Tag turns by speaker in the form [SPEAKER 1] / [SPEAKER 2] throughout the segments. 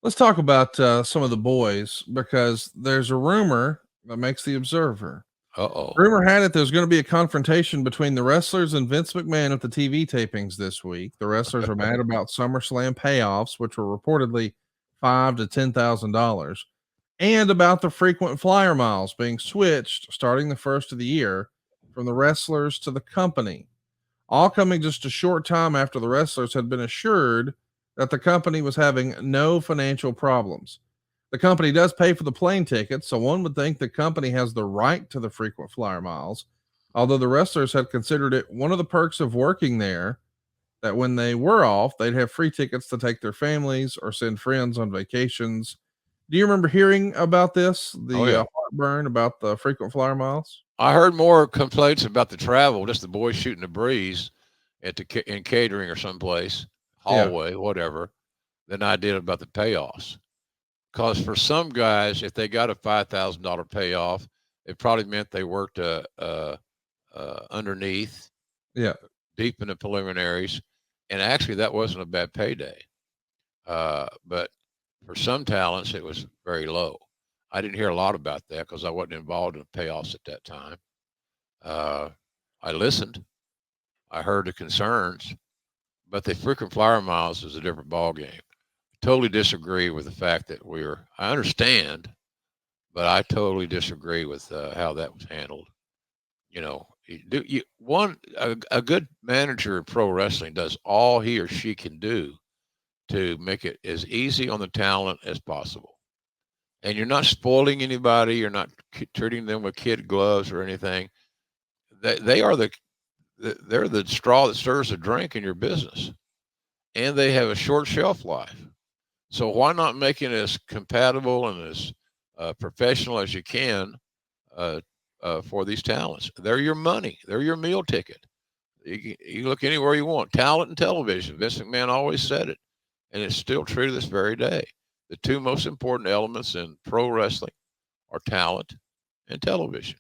[SPEAKER 1] Let's talk about some of the boys because there's a rumor that makes the observer.
[SPEAKER 2] Uh-oh.
[SPEAKER 1] Rumor had it there's going to be a confrontation between the wrestlers and Vince McMahon at the TV tapings this week. The wrestlers are mad about SummerSlam payoffs, which were reportedly $5,000 to $10,000, and about the frequent flyer miles being switched starting the first of the year from the wrestlers to the company, all coming just a short time after the wrestlers had been assured that the company was having no financial problems. The company does pay for the plane tickets, so one would think the company has the right to the frequent flyer miles, although the wrestlers had considered it one of the perks of working there that when they were off, they'd have free tickets to take their families or send friends on vacations. Do you remember hearing about this?
[SPEAKER 2] Oh
[SPEAKER 1] The
[SPEAKER 2] yeah.
[SPEAKER 1] heartburn about the frequent flyer miles?
[SPEAKER 2] I heard more complaints about the travel, just the boys shooting the breeze in catering or someplace,
[SPEAKER 1] Yeah.
[SPEAKER 2] hallway, whatever, than I did about the payoffs. Because for some guys, if they got a $5,000 payoff, it probably meant they worked underneath,
[SPEAKER 1] Yeah.
[SPEAKER 2] deep in the preliminaries, and actually that wasn't a bad payday. But for some talents, it was very low. I didn't hear a lot about that because I wasn't involved in the payoffs at that time. Uh, I listened. I heard the concerns, but the frequent flyer miles is a different ball game. Totally disagree with the fact that we're. I understand, but I totally disagree with how that was handled. A good manager in pro wrestling does all he or she can do to make it as easy on the talent as possible. And you're not spoiling anybody. You're not treating them with kid gloves or anything. They are they're the straw that stirs the drink in your business, and they have a short shelf life. So why not make it as compatible and as professional as you can uh, for these talents? They're your money. They're your meal ticket. You look anywhere you want. Talent and television. Vince McMahon always said it, and it's still true to this very day. The two most important elements in pro wrestling are talent and television.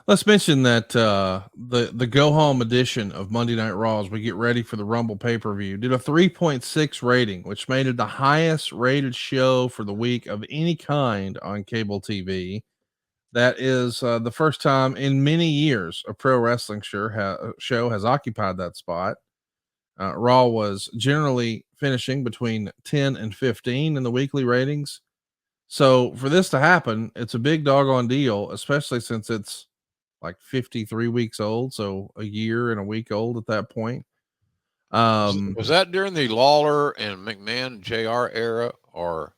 [SPEAKER 1] Let's mention that the go home edition of Monday Night Raw as we get ready for the Rumble pay per view did a 3.6 rating, which made it the highest rated show for the week of any kind on cable TV. That is the first time in many years a pro wrestling show has occupied that spot. Raw was generally finishing between 10 and 15 in the weekly ratings. So for this to happen, it's a big doggone deal, especially since it's like 53 weeks old, so a year and a week old at that point. Um,
[SPEAKER 2] Was that during the Lawler and McMahon JR era or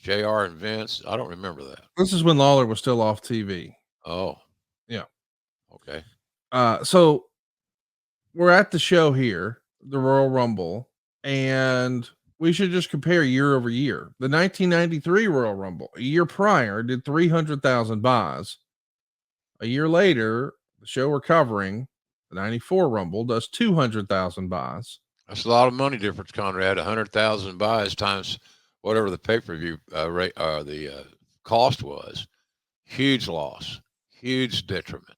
[SPEAKER 2] JR and Vince? I don't remember that.
[SPEAKER 1] this is when Lawler was still off TV.
[SPEAKER 2] Oh,
[SPEAKER 1] Yeah.
[SPEAKER 2] okay.
[SPEAKER 1] So we're at the show here, the Royal Rumble, and we should just compare year over year. The 1993 Royal Rumble, a year prior, did 300,000 buys. A year later, the show we're covering, the 94 Rumble, does 200,000 buys.
[SPEAKER 2] That's a lot of money difference, Conrad. 100,000 buys times whatever the pay per view rate the cost was. Huge loss, huge detriment.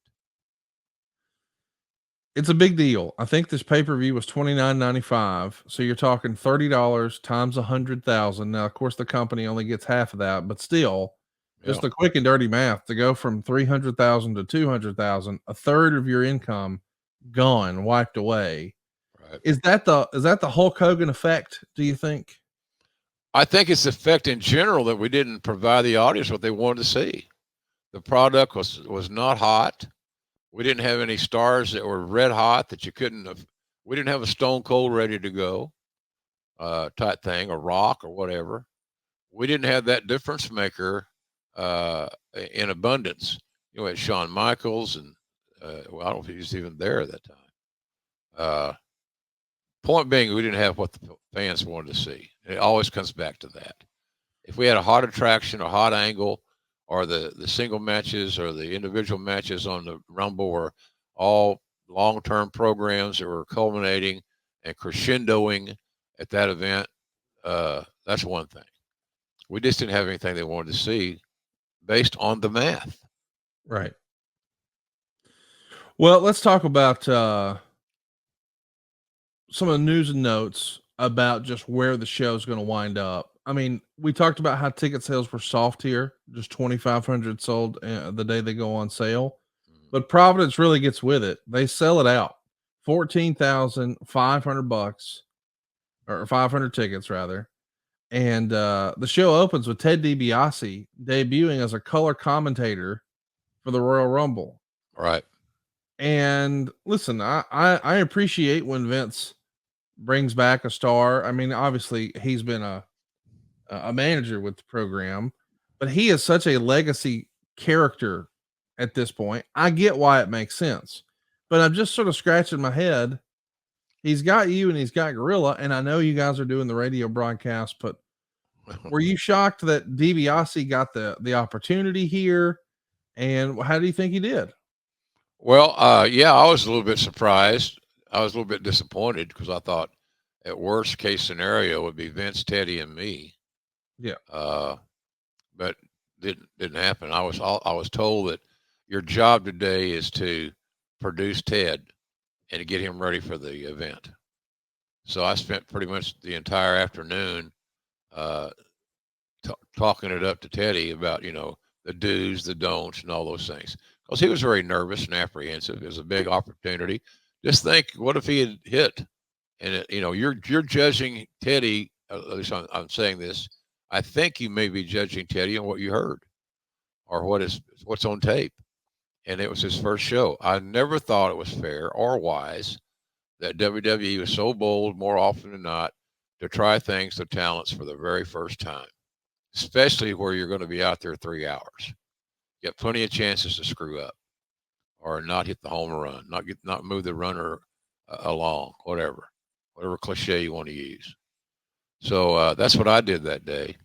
[SPEAKER 1] It's a big deal. I think this pay-per-view was $29.95. So you're talking $30 times 100,000. Now, of course, the company only gets half of that, but still,
[SPEAKER 2] Yeah,
[SPEAKER 1] just the quick and dirty math to go from 300,000 to 200,000, a third of your income gone, wiped away.
[SPEAKER 2] right.
[SPEAKER 1] Is that the Hulk Hogan effect, do you think?
[SPEAKER 2] I think it's the effect in general that we didn't provide the audience what they wanted to see. The product was not hot. We didn't have any stars that were red hot that you couldn't have. We didn't have a Stone Cold ready to go type thing, or Rock or whatever. We didn't have that difference maker uh, in abundance. You know, we had Shawn Michaels, and well, I don't know if he was even there at that time. Uh, Point being, we didn't have what the fans wanted to see. It always comes back to that. If we had a hot attraction, a hot angle, or the single matches or the individual matches on the Rumble were all long term programs that were culminating and crescendoing at that event, that's one thing. We just didn't have anything they wanted to see based on the math.
[SPEAKER 1] Right. Well, let's talk about some of the news and notes about just where the show's going to wind up. I mean, we talked about how ticket sales were soft here, just 2,500 sold the day they go on sale. But Providence really gets with it. They sell it out. 14,500 bucks, or 500 tickets rather. And the show opens with Ted DiBiase debuting as a color commentator for the Royal Rumble.
[SPEAKER 2] Right.
[SPEAKER 1] And listen, I appreciate when Vince brings back a star. I mean, obviously he's been a manager with the program, but he is such a legacy character at this point. I get why it makes sense, but I'm just sort of scratching my head. He's got you and he's got Gorilla, and I know you guys are doing the radio broadcast, but were you shocked that DiBiase got the opportunity here? And how do you think he did?
[SPEAKER 2] Well, yeah, I was a little bit surprised. I was a little bit disappointed because I thought at worst case scenario would be Vince, Teddy, and me.
[SPEAKER 1] Yeah.
[SPEAKER 2] But didn't happen. I was told that your job today is to produce Ted and to get him ready for the event. So I spent pretty much the entire afternoon talking it up to Teddy about, the do's, the don'ts, and all those things. Because he was very nervous and apprehensive. It was a big opportunity. Just think, what if he had hit? And you're judging Teddy. At least I'm saying this. I think you may be judging Teddy on what you heard, or what's on tape. And it was his first show. I never thought it was fair or wise that WWE was so bold, more often than not, to try things to talents for the very first time, especially where you're going to be out there 3 hours. You have plenty of chances to screw up or not hit the home run, not move the runner along, whatever cliche you want to use. So that's what I did that day,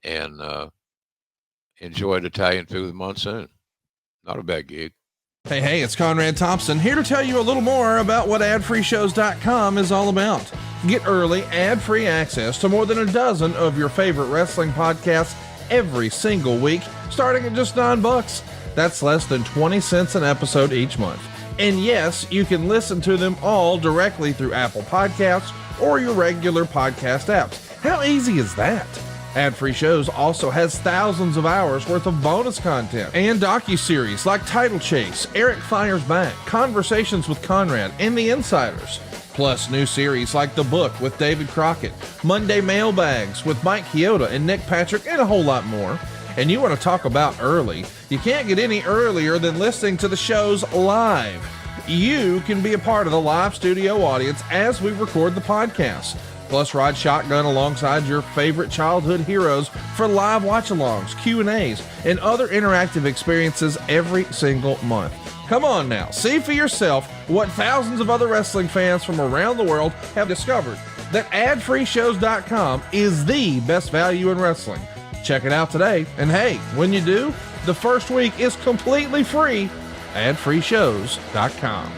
[SPEAKER 2] and enjoyed Italian food with Monsoon. Not a bad gig.
[SPEAKER 1] Hey, it's Conrad Thompson here to tell you a little more about what adfreeshows.com is all about. Get early, ad-free access to more than a dozen of your favorite wrestling podcasts every single week, starting at just $9. That's less than 20 cents an episode each month. And yes, you can listen to them all directly through Apple Podcasts or your regular podcast apps. How easy is that? Ad-free shows also has thousands of hours worth of bonus content and docuseries like Title Chase, Eric Fires Back, Conversations with Conrad, and The Insiders. Plus new series like The Book with David Crockett, Monday Mailbags with Mike Chioda and Nick Patrick, and a whole lot more. And you want to talk about early? You can't get any earlier than listening to the shows live. You can be a part of the live studio audience as we record the podcast. Plus, ride shotgun alongside your favorite childhood heroes for live watch-alongs, Q&As, and other interactive experiences every single month. Come on now, see for yourself what thousands of other wrestling fans from around the world have discovered, that adfreeshows.com is the best value in wrestling. Check it out today, and hey, when you do, the first week is completely free. adfreeshows.com.